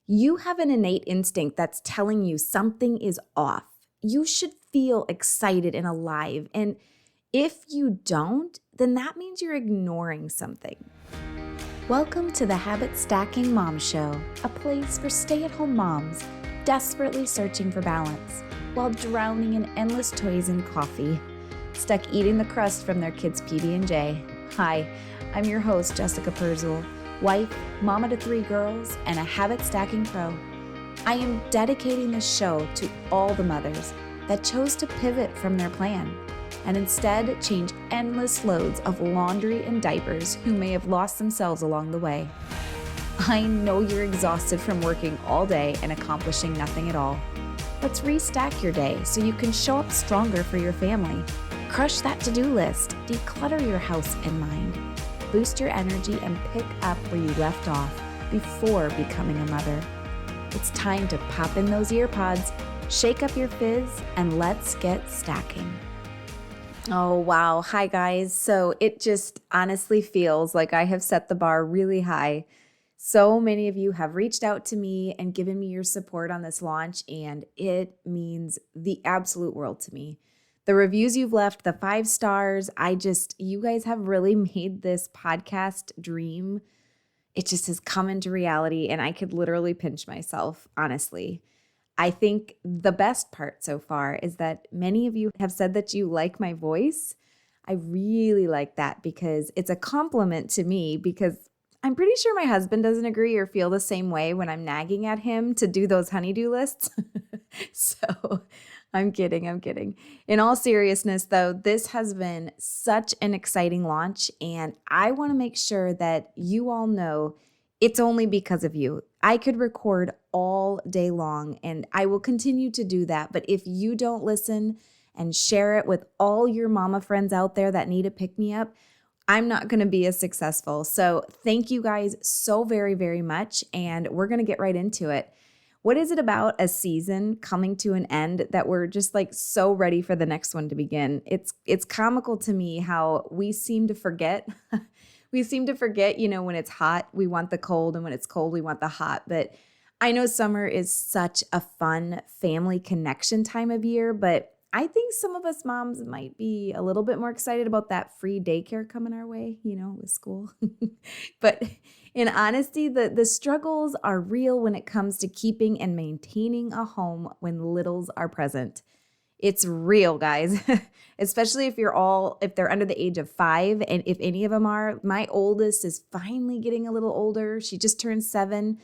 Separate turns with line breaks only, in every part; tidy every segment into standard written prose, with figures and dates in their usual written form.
You have an innate instinct that's telling you something is off. You should feel excited and alive. And if you don't, then that means you're ignoring something. Welcome to the Habit Stacking Mom Show, a place for stay-at-home moms desperately searching for balance while drowning in endless toys and coffee, stuck eating the crust from their kids' PB&J. Hi, I'm your host, Jessica Perzel, wife, mama to 3 girls, and a habit stacking pro. I am dedicating this show to all the mothers that chose to pivot from their plan and instead change endless loads of laundry and diapers who may have lost themselves along the way. I know you're exhausted from working all day and accomplishing nothing at all. Let's restack your day so you can show up stronger for your family. Crush that to-do list, declutter your house and mind, boost your energy, and pick up where you left off before becoming a mother. It's time to pop in those ear pods, shake up your fizz, and let's get stacking. Oh, wow. Hi, guys. So it just honestly feels like I have set the bar really high. So many of you have reached out to me and given me your support on this launch, and it means the absolute world to me. The reviews you've left, the 5 stars, you guys have really made this podcast dream. It just has come into reality, and I could literally pinch myself, honestly. I think the best part so far is that many of you have said that you like my voice. I really like that because it's a compliment to me, because I'm pretty sure my husband doesn't agree or feel the same way when I'm nagging at him to do those honey-do lists. So I'm kidding. In all seriousness, though, this has been such an exciting launch, and I want to make sure that you all know it's only because of you. I could record all day long, and I will continue to do that. But if you don't listen and share it with all your mama friends out there that need a pick-me-up, I'm not going to be as successful. So thank you guys so very, very much, and we're going to get right into it. What is it about a season coming to an end that we're just like so ready for the next one to begin? It's comical to me how we seem to forget. We seem to forget, when it's hot, we want the cold, and when it's cold, we want the hot. But I know summer is such a fun family connection time of year, but I think some of us moms might be a little bit more excited about that free daycare coming our way, with school. But in honesty, the struggles are real when it comes to keeping and maintaining a home when littles are present. It's real, guys, especially if they're under the age of 5. And if any of them are, my oldest is finally getting a little older. She just turned 7.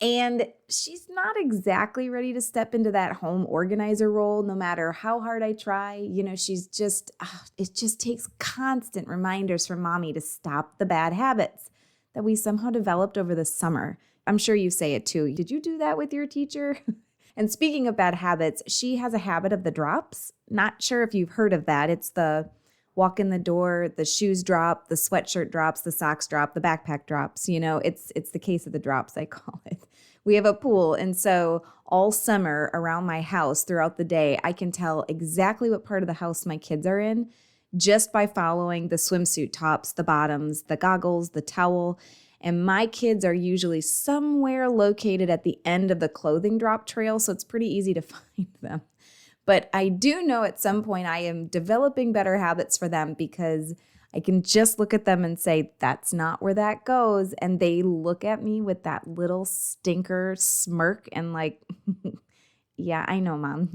And she's not exactly ready to step into that home organizer role, no matter how hard I try. She's just, it just takes constant reminders from mommy to stop the bad habits that we somehow developed over the summer. I'm sure you say it too. Did you do that with your teacher? And speaking of bad habits, she has a habit of the drops. Not sure if you've heard of that. It's the walk in the door, the shoes drop, the sweatshirt drops, the socks drop, the backpack drops. It's the case of the drops, I call it. We have a pool, and so all summer around my house throughout the day, I can tell exactly what part of the house my kids are in just by following the swimsuit tops, the bottoms, the goggles, the towel. And my kids are usually somewhere located at the end of the clothing drop trail, so it's pretty easy to find them. But I do know at some point I am developing better habits for them, because I can just look at them and say, that's not where that goes. And they look at me with that little stinker smirk and like, yeah, I know, Mom,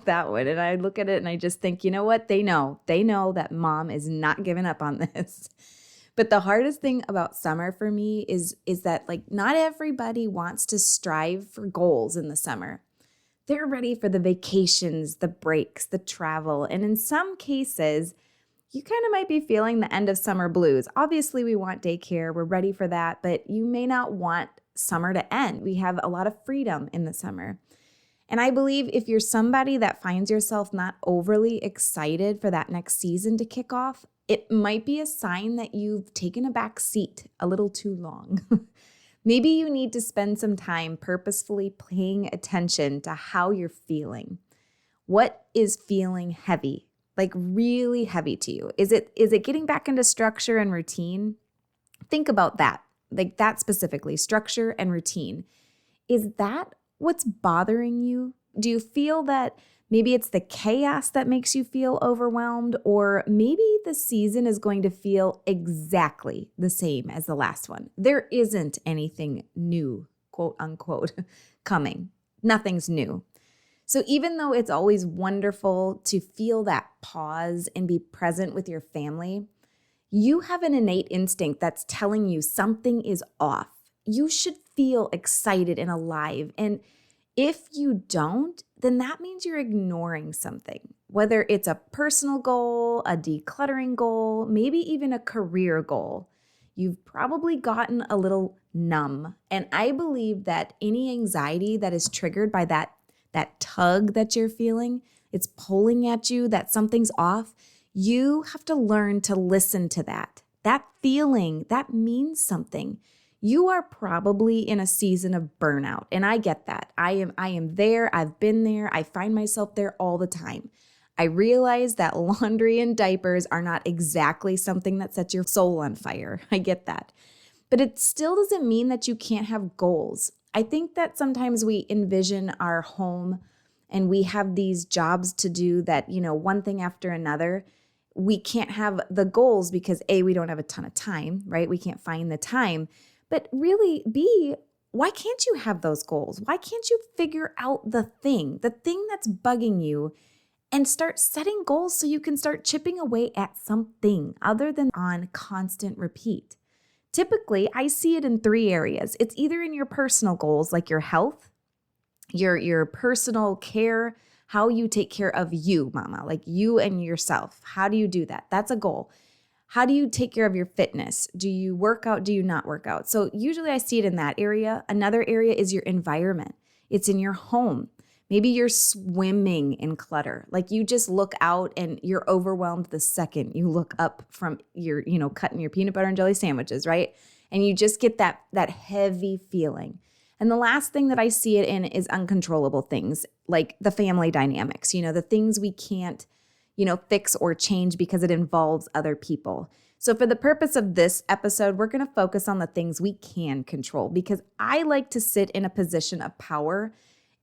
that one. And I look at it and I just think, you know what? They know that Mom is not giving up on this. But the hardest thing about summer for me is that not everybody wants to strive for goals in the summer. They're ready for the vacations, the breaks, the travel. And in some cases, you kind of might be feeling the end of summer blues. Obviously, we want daycare. We're ready for that. But you may not want summer to end. We have a lot of freedom in the summer. And I believe if you're somebody that finds yourself not overly excited for that next season to kick off, it might be a sign that you've taken a back seat a little too long. Maybe you need to spend some time purposefully paying attention to how you're feeling. What is feeling heavy, really heavy to you? Is it getting back into structure and routine? Think about that, that specifically, structure and routine. Is that what's bothering you? Do you feel that maybe it's the chaos that makes you feel overwhelmed, or maybe the season is going to feel exactly the same as the last one? There isn't anything new, quote unquote, coming. Nothing's new. So even though it's always wonderful to feel that pause and be present with your family, you have an innate instinct that's telling you something is off. You should feel excited and alive. And if you don't, then that means you're ignoring something, whether it's a personal goal, a decluttering goal, maybe even a career goal. You've probably gotten a little numb. And I believe that any anxiety that is triggered by that tug that you're feeling, it's pulling at you, that something's off. You have to learn to listen to that. That feeling, that means something. You are probably in a season of burnout, and I get that. I am there. I've been there. I find myself there all the time. I realize that laundry and diapers are not exactly something that sets your soul on fire. I get that. But it still doesn't mean that you can't have goals. I think that sometimes we envision our home and we have these jobs to do that, one thing after another. We can't have the goals because A, we don't have a ton of time, right? We can't find the time. But really, B, why can't you have those goals? Why can't you figure out the thing that's bugging you, and start setting goals so you can start chipping away at something other than on constant repeat? Typically, I see it in 3 areas. It's either in your personal goals, like your health, your personal care, how you take care of you, mama, like you and yourself. How do you do that? That's a goal. How do you take care of your fitness? Do you work out? Do you not work out? So usually I see it in that area. Another area is your environment. It's in your home. Maybe you're swimming in clutter. Like you just look out and you're overwhelmed the second you look up from your, cutting your peanut butter and jelly sandwiches, right? And you just get that heavy feeling. And the last thing that I see it in is uncontrollable things, like the family dynamics, the things we can't, fix or change because it involves other people. So for the purpose of this episode, we're going to focus on the things we can control, because I like to sit in a position of power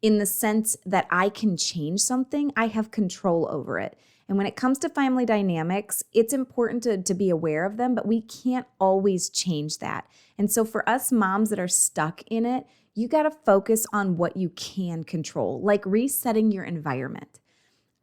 in the sense that I can change something. I have control over it. And when it comes to family dynamics, it's important to be aware of them, but we can't always change that. And so for us moms that are stuck in it, you got to focus on what you can control, like resetting your environment.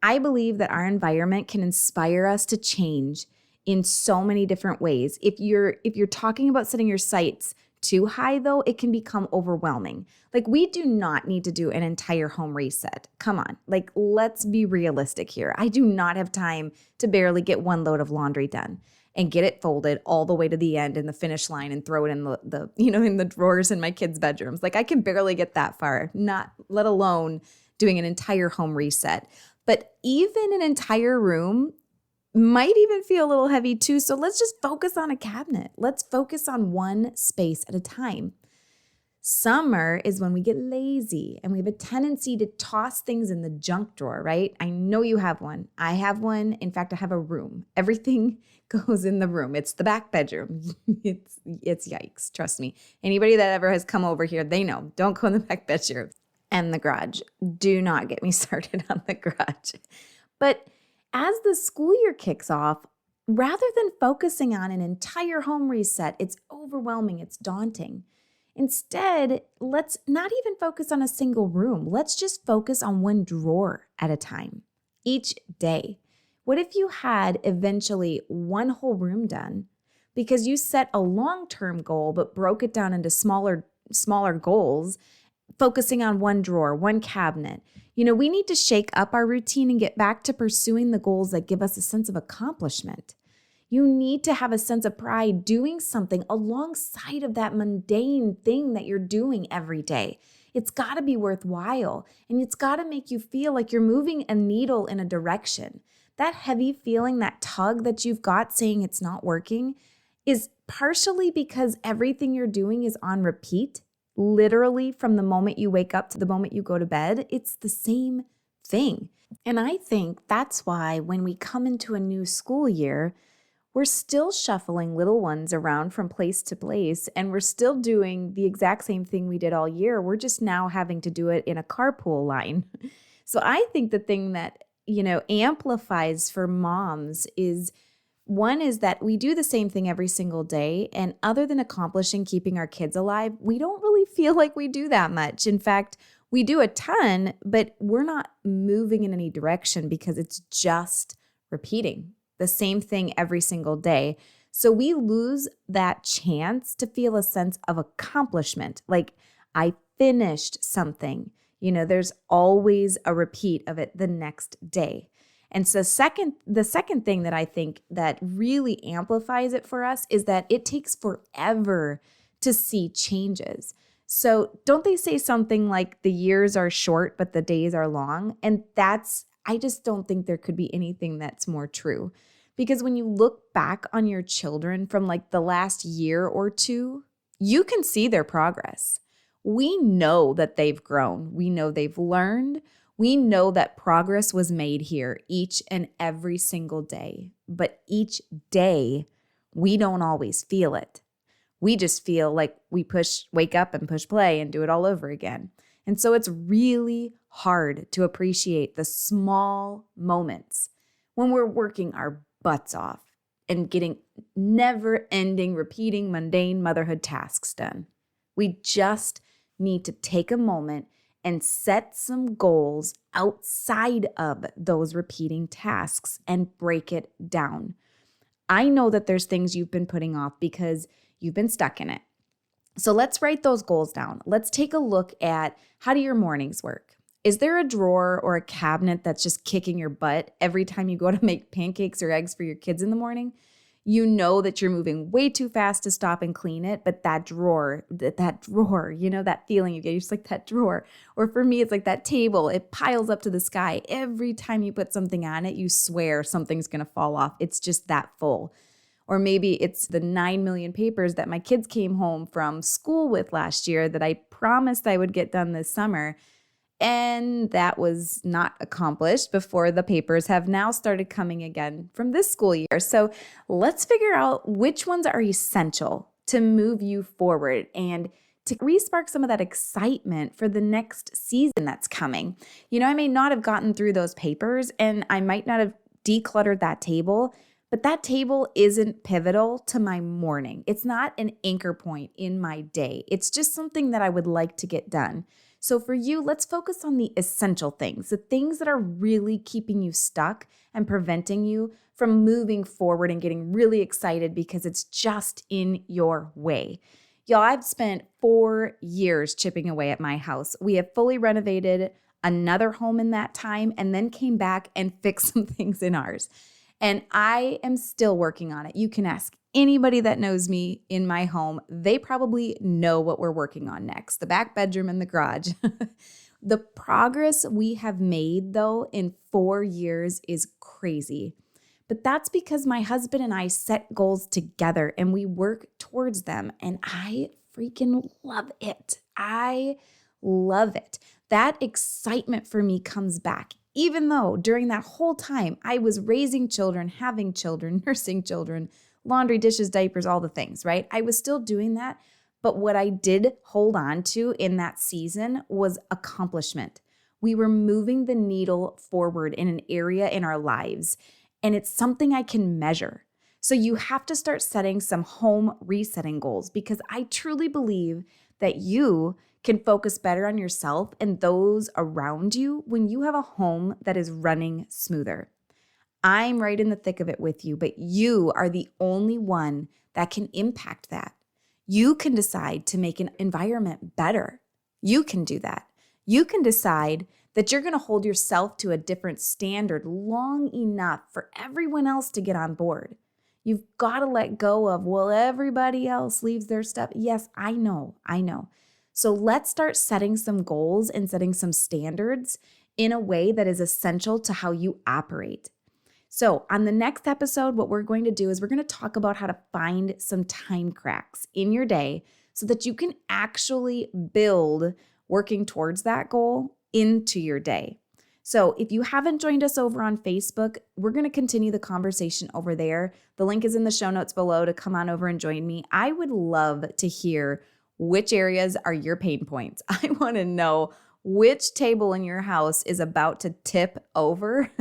I believe that our environment can inspire us to change in so many different ways. If you're talking about setting your sights too high, though, it can become overwhelming. Like, we do not need to do an entire home reset. Come on, like, let's be realistic here. I do not have time to barely get one load of laundry done and get it folded all the way to the end in the finish line and throw it in the in the drawers in my kids' bedrooms. Like, I can barely get that far, not let alone doing an entire home reset. But even an entire room might even feel a little heavy too. So let's just focus on a cabinet. Let's focus on one space at a time. Summer is when we get lazy and we have a tendency to toss things in the junk drawer, right? I know you have one. I have one. In fact, I have a room. Everything goes in the room. It's the back bedroom. It's yikes. Trust me. Anybody that ever has come over here, they know. Don't go in the back bedroom. And the garage. Do not get me started on the garage. But as the school year kicks off, rather than focusing on an entire home reset, it's overwhelming, it's daunting. Instead, let's not even focus on a single room. Let's just focus on one drawer at a time, each day. What if you had eventually one whole room done because you set a long-term goal but broke it down into smaller goals, focusing on one drawer, one cabinet? We need to shake up our routine and get back to pursuing the goals that give us a sense of accomplishment. You need to have a sense of pride doing something alongside of that mundane thing that you're doing every day. It's got to be worthwhile, and it's got to make you feel like you're moving a needle in a direction. That heavy feeling, that tug that you've got saying it's not working, is partially because everything you're doing is on repeat. Literally from the moment you wake up to the moment you go to bed, it's the same thing. And I think that's why when we come into a new school year, we're still shuffling little ones around from place to place, and we're still doing the exact same thing we did all year. We're just now having to do it in a carpool line. So I think the thing that, amplifies for moms is one is that we do the same thing every single day. And other than accomplishing keeping our kids alive, we don't really feel like we do that much. In fact, we do a ton, but we're not moving in any direction because it's just repeating the same thing every single day. So we lose that chance to feel a sense of accomplishment. Like I finished something. There's always a repeat of it the next day. And so the second thing that I think that really amplifies it for us is that it takes forever to see changes. So don't they say something like the years are short, but the days are long? And I just don't think there could be anything that's more true. Because when you look back on your children from like the last year or two, you can see their progress. We know that they've grown. We know they've learned. We know that progress was made here each and every single day. But each day, we don't always feel it. We just feel like we wake up and push play and do it all over again. And so it's really hard to appreciate the small moments when we're working our butts off and getting never-ending, repeating, mundane motherhood tasks done. We just need to take a moment and set some goals outside of those repeating tasks and break it down. I know that there's things you've been putting off because you've been stuck in it. So let's write those goals down. Let's take a look at how do your mornings work? Is there a drawer or a cabinet that's just kicking your butt every time you go to make pancakes or eggs for your kids in the morning? You know that you're moving way too fast to stop and clean it, but that drawer, that feeling you get, you're just like that drawer. Or for me, it's like that table, it piles up to the sky. Every time you put something on it, you swear something's gonna fall off. It's just that full. Or maybe it's the 9 million papers that my kids came home from school with last year that I promised I would get done this summer. And that was not accomplished before the papers have now started coming again from this school year. So let's figure out which ones are essential to move you forward and to re-spark some of that excitement for the next season that's coming. I may not have gotten through those papers and I might not have decluttered that table, but that table isn't pivotal to my morning. It's not an anchor point in my day. It's just something that I would like to get done. So for you, let's focus on the essential things, the things that are really keeping you stuck and preventing you from moving forward and getting really excited because it's just in your way. Y'all, I've spent 4 years chipping away at my house. We have fully renovated another home in that time and then came back and fixed some things in ours. And I am still working on it. You can ask anybody that knows me in my home. They probably know what we're working on next, the back bedroom and the garage. The progress we have made, though, in 4 years is crazy. But that's because my husband and I set goals together and we work towards them. And I freaking love it. I love it. That excitement for me comes back. Even though during that whole time I was raising children, having children, nursing children, laundry, dishes, diapers, all the things, right? I was still doing that. But what I did hold on to in that season was accomplishment. We were moving the needle forward in an area in our lives, and it's something I can measure. So you have to start setting some home resetting goals because I truly believe that you can focus better on yourself and those around you when you have a home that is running smoother. I'm right in the thick of it with you, but you are the only one that can impact that. You can decide to make an environment better. You can do that. You can decide that you're going to hold yourself to a different standard long enough for everyone else to get on board. You've got to let go of, well, everybody else leaves their stuff. Yes, I know. So let's start setting some goals and setting some standards in a way that is essential to how you operate. So on the next episode, what we're going to do is we're going to talk about how to find some time cracks in your day so that you can actually build working towards that goal into your day. So if you haven't joined us over on Facebook, we're going to continue the conversation over there. The link is in the show notes below to come on over and join me. I would love to hear which areas are your pain points. I want to know which table in your house is about to tip over.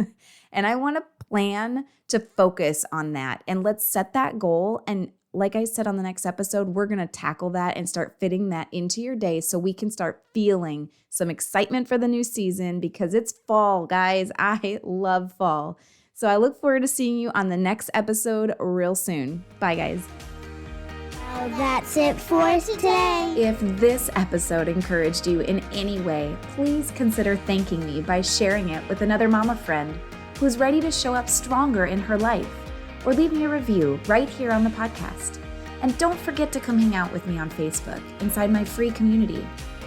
And I want to plan to focus on that. And let's set that goal. And like I said on the next episode, we're going to tackle that and start fitting that into your day so we can start feeling some excitement for the new season because it's fall, guys. I love fall. So I look forward to seeing you on the next episode real soon. Bye, guys.
Well, that's it for today.
If this episode encouraged you in any way, please consider thanking me by sharing it with another mama friend who's ready to show up stronger in her life, or leave me a review right here on the podcast. And don't forget to come hang out with me on Facebook inside my free community,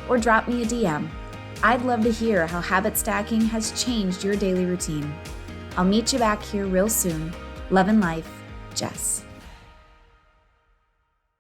or drop me a DM. I'd love to hear how habit stacking has changed your daily routine. I'll meet you back here real soon. Love and life, Jess.